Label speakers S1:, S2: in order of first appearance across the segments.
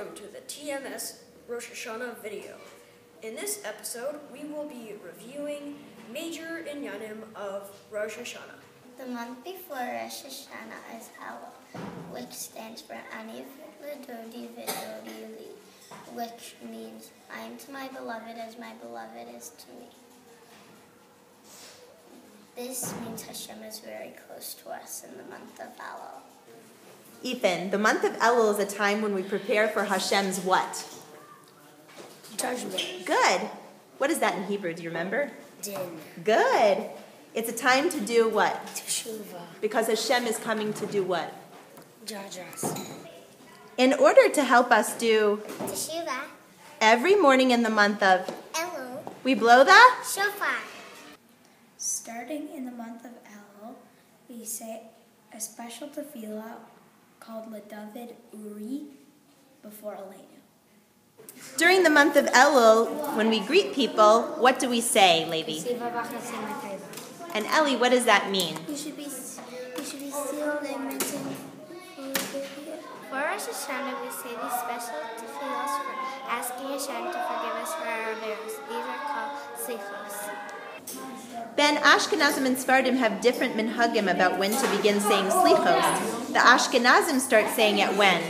S1: welcome to the TMS Rosh Hashanah video. In this episode, we will be reviewing major inyanim of Rosh Hashanah.
S2: The month before Rosh Hashanah is Elul, which stands for Ani V'Dodi V'Dodi Li, which means I am to my beloved as my beloved is to me. This means Hashem is very close to us in the month of Elul.
S3: Ethan, the month of Elul is a time when we prepare for Hashem's what?
S2: Judgment.
S3: Good. What is that in Hebrew? Do you remember?
S2: Din.
S3: Good. It's a time to do what?
S2: Teshuvah.
S3: Because Hashem is coming to do what?
S2: Judge us.
S3: In order to help us do
S2: Teshuvah.
S3: every morning in the month of
S2: Elul.
S3: we blow the
S2: Shofar.
S4: Starting in the month of Elul, we say a special tefillah called LaDavid Uri before Elenu.
S3: During the month of Elul, when we greet people, what do we say, Levi? And Ellie, what does that mean?
S2: You should be sealed and written. For Rosh Hashanah, we say these special tefillahs for asking Hashem to forgive us for our errors. These are called slichos.
S3: Ben, Ashkenazim and Sephardim have different minhagim about when to begin saying slichos. The Ashkenazim start saying it when?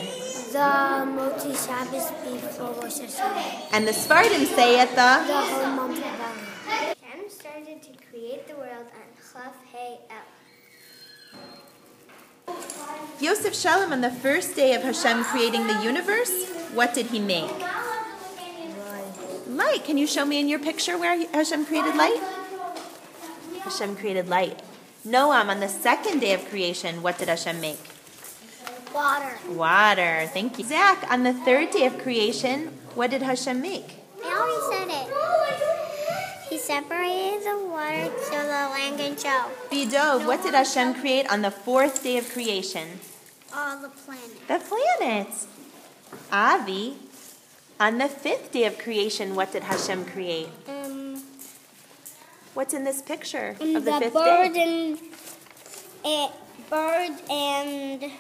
S2: The Moti Shabbos before Rosh Hashanah.
S3: And the Sephardim say it
S2: The whole month of Elul. Hashem started to create the world on Chaf Hey El.
S3: Yosef Shalom, on the first day of Hashem creating the universe, what did he make? Light. Can you show me in your picture where Hashem created light? Hashem created light. Noam, on the second day of creation, what did Hashem make?
S2: Water.
S3: Water. Thank you. Zach, on the third day of creation, what did Hashem make?
S2: I already said it. He separated the water so the land can show.
S3: Bidov, what did Hashem create on the fourth day of creation?
S2: All the planets.
S3: The planets. Avi, on the fifth day of creation, what did Hashem create? What's in this picture of the fifth day?
S2: Bird and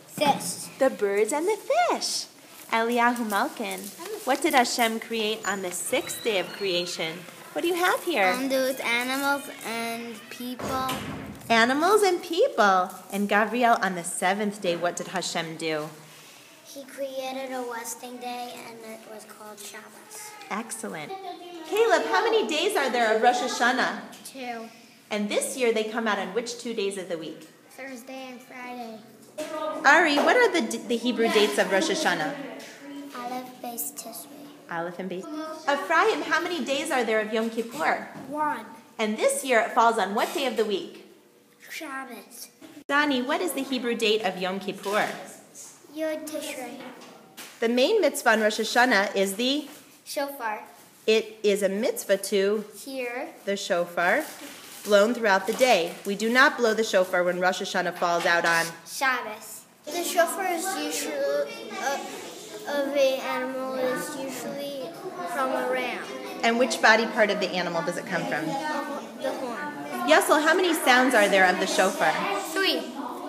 S2: fish.
S3: The birds and the fish. Eliyahu Malkin, what did Hashem create on the sixth day of creation? What do you have here?
S2: Those animals and people.
S3: Animals and people. And Gabriel, on the seventh day, what did Hashem do?
S2: He created a resting day and it was called Shabbos.
S3: Excellent. Caleb, how many days are there of Rosh Hashanah?
S2: 2.
S3: And this year they come out on which 2 days of the week?
S2: Thursday and Friday.
S3: Ari, what are the Hebrew dates of Rosh Hashanah?
S2: Aleph, Beis, Tishrei.
S3: Aleph and Beis. Ephraim, how many days are there of Yom Kippur?
S2: 1.
S3: And this year it falls on what day of the week?
S2: Shabbos.
S3: Dani, what is the Hebrew date of Yom Kippur?
S2: Yod Tishrei.
S3: The main mitzvah on Rosh Hashanah is the
S2: Shofar.
S3: It is a mitzvah to
S2: Hear
S3: the shofar blown throughout the day. We do not blow the shofar when Rosh Hashanah falls out on
S2: Shabbos. The shofar is usually of an animal is usually from a ram.
S3: And which body part of the animal does it come from?
S2: The horn.
S3: Yasel, how many sounds are there of the shofar?
S2: 3.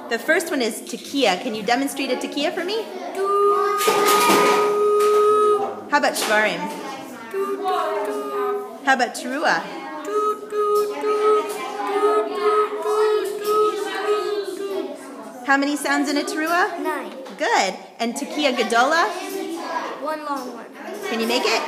S3: The first one is tekiah. Can you demonstrate a tekiah for me? How about shvarim? How about teruah? How many sounds in a teruah?
S2: 9.
S3: Good. And tekiah gadola?
S2: 1 long one.
S3: Can you make it?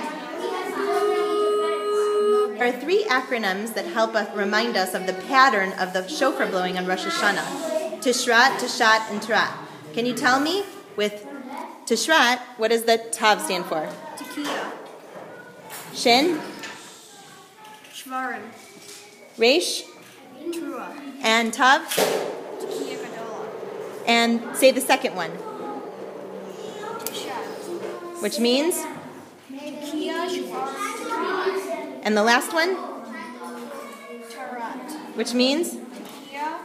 S3: There are 3 acronyms that help us remind us of the pattern of the shofar blowing on Rosh Hashanah. Tishrat, Tishat, and Tarat. Can you tell me with Tishrat, what does the Tav stand for?
S4: Tekiah.
S3: Shin,
S4: Shvarim.
S3: Resh,
S4: Trua.
S3: and Tav.
S4: Tekiah Gadola.
S3: And say the second one,
S4: Tishat.
S3: which means?
S4: Tekiah Shvarim.
S3: And the last one,
S4: Tarat.
S3: which means?
S4: Tekiah.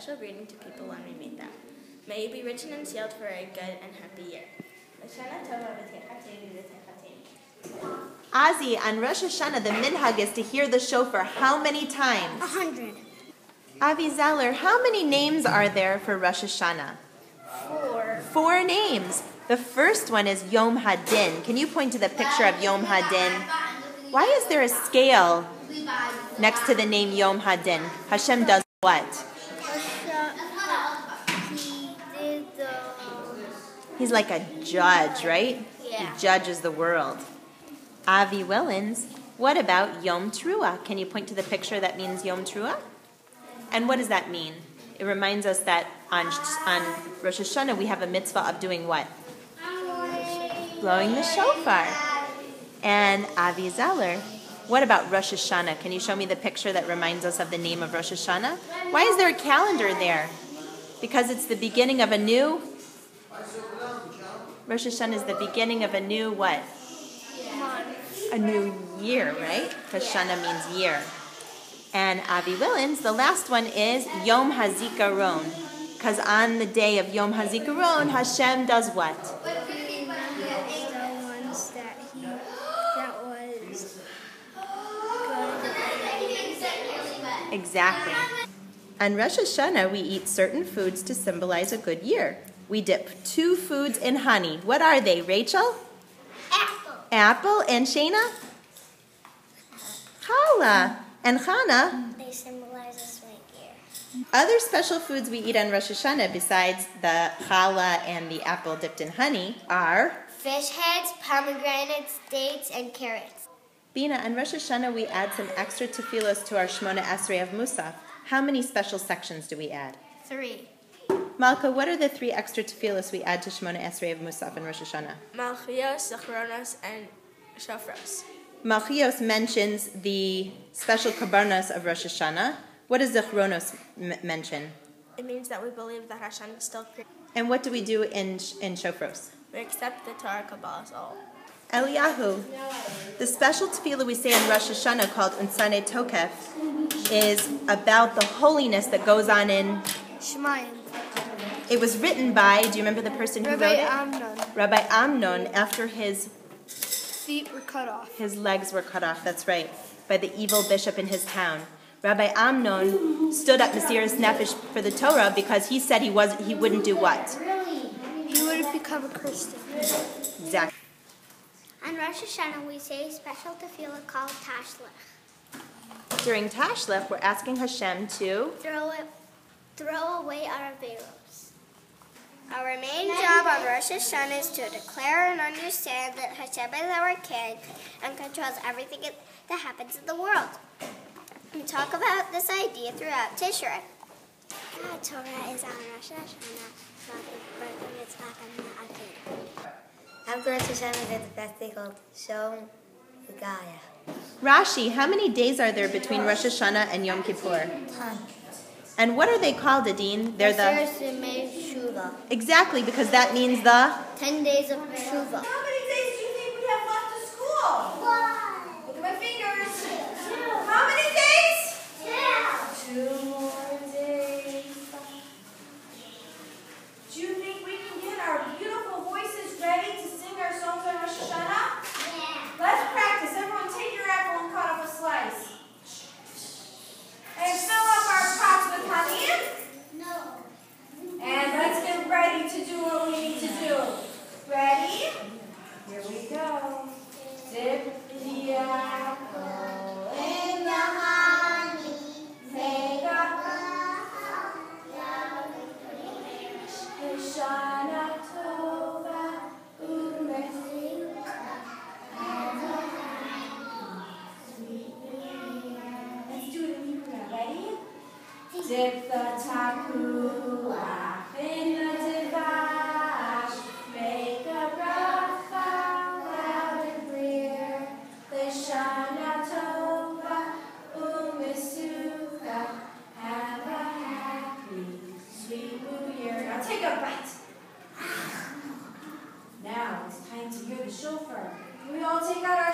S2: special greeting to people when we meet them. May you be rich and sealed for a good and happy year.
S3: Ozzy, on Rosh Hashanah, the minhag is to hear the shofar how many times?
S4: 100.
S3: Avi Zeller, how many names are there for Rosh Hashanah?
S2: 4.
S3: 4 names. The first one is Yom Hadin. Can you point to the picture of Yom Hadin? Why is there a scale next to the name Yom Hadin? Hashem does what? He's like a judge, right?
S2: Yeah.
S3: He judges the world. Avi Willens, what about Yom Teruah? Can you point to the picture that means Yom Teruah? And what does that mean? It reminds us that on Rosh Hashanah we have a mitzvah of doing what? Blowing the shofar. And Avi Zeller, what about Rosh Hashanah? Can you show me the picture that reminds us of the name of Rosh Hashanah? Why is there a calendar there? Because it's the beginning of a new... Rosh Hashanah is the beginning of a new what? A new year, right? Hashanah means year. And Avi Willens, the last one is Yom HaZikaron. Because on the day of Yom HaZikaron, Hashem does what?
S4: He remembers the ones that was good.
S3: Exactly. On Rosh Hashanah, we eat certain foods to symbolize a good year. We dip 2 foods in honey. What are they, Rachel? Apple. And Shayna? Challah. And Chana?
S2: They symbolize a sweet year.
S3: Other special foods we eat on Rosh Hashanah besides the challah and the apple dipped in honey are
S2: Fish heads, pomegranates, dates, and carrots.
S3: Bina, on Rosh Hashanah we add some extra tefillos to our Shmona Esrei of Musaf. How many special sections do we add?
S2: 3.
S3: Malka, what are the 3 extra tefillos we add to Shmona Esrei of Musaf in Rosh Hashanah?
S2: Malchios, Zechronos, and Shofros.
S3: Malchios mentions the special kabarnas of Rosh Hashanah. What does Zechronos mention?
S2: It means that we believe that Hashem is still creator.
S3: And what do we do in Shofros?
S2: We accept the Torah, Kabbalah, all.
S3: Eliyahu, the special tefillah we say in Rosh Hashanah called Unsane Tokef is about the holiness that goes on in
S4: Shemayim.
S3: It was written by, do you remember the person who wrote it?
S4: Amnon.
S3: Rabbi Amnon, after his
S4: Feet were cut off.
S3: his legs were cut off, that's right, by the evil bishop in his town. Rabbi Amnon stood up Mesiras Nefesh for the Torah because he said he wouldn't do what?
S4: He would have become a Christian.
S3: Exactly.
S2: On Rosh Hashanah, we say a special tefillah called Tashlech.
S3: During Tashlech, we're asking Hashem to
S2: Throw away our averos. Our main job on Rosh Hashanah is to declare and understand that Hashem is our king and controls everything that happens in the world. We talk about this idea throughout Tishrei. Torah is on Rosh Hashanah,
S5: After Rosh Hashanah, there's a festival called Shom Hagaya.
S3: Rashi, how many days are there between Rosh Hashanah and Yom Kippur?
S5: 10.
S3: And what are they called, Adine? They're the...
S5: Shuvah.
S3: Exactly, because that means the...
S5: 10 days of Shuvah.
S1: How many days do you think we have left to school? 1. Look at my fingers. 2. How many days? 2 more days. Do you think we can get our beautiful voices ready to sing our songs on Rosh Hashanah?
S2: Yeah.
S1: Let's practice. Everyone take your apple and cut off a slice. And fill up our pots with honey.
S2: No.
S1: And let's get ready to do what we need to do. Ready? Here we go. Dip the apple in the honey. Make a Shana Tova Umesu. Let's do it in Hebrew. Ready? Dip the tapuach in the divash, make a bracha loud and clear. L'shana tova u'misucha, have a happy, sweet new year. Now take a bite. Now it's time to hear the shofar. Can we all take out our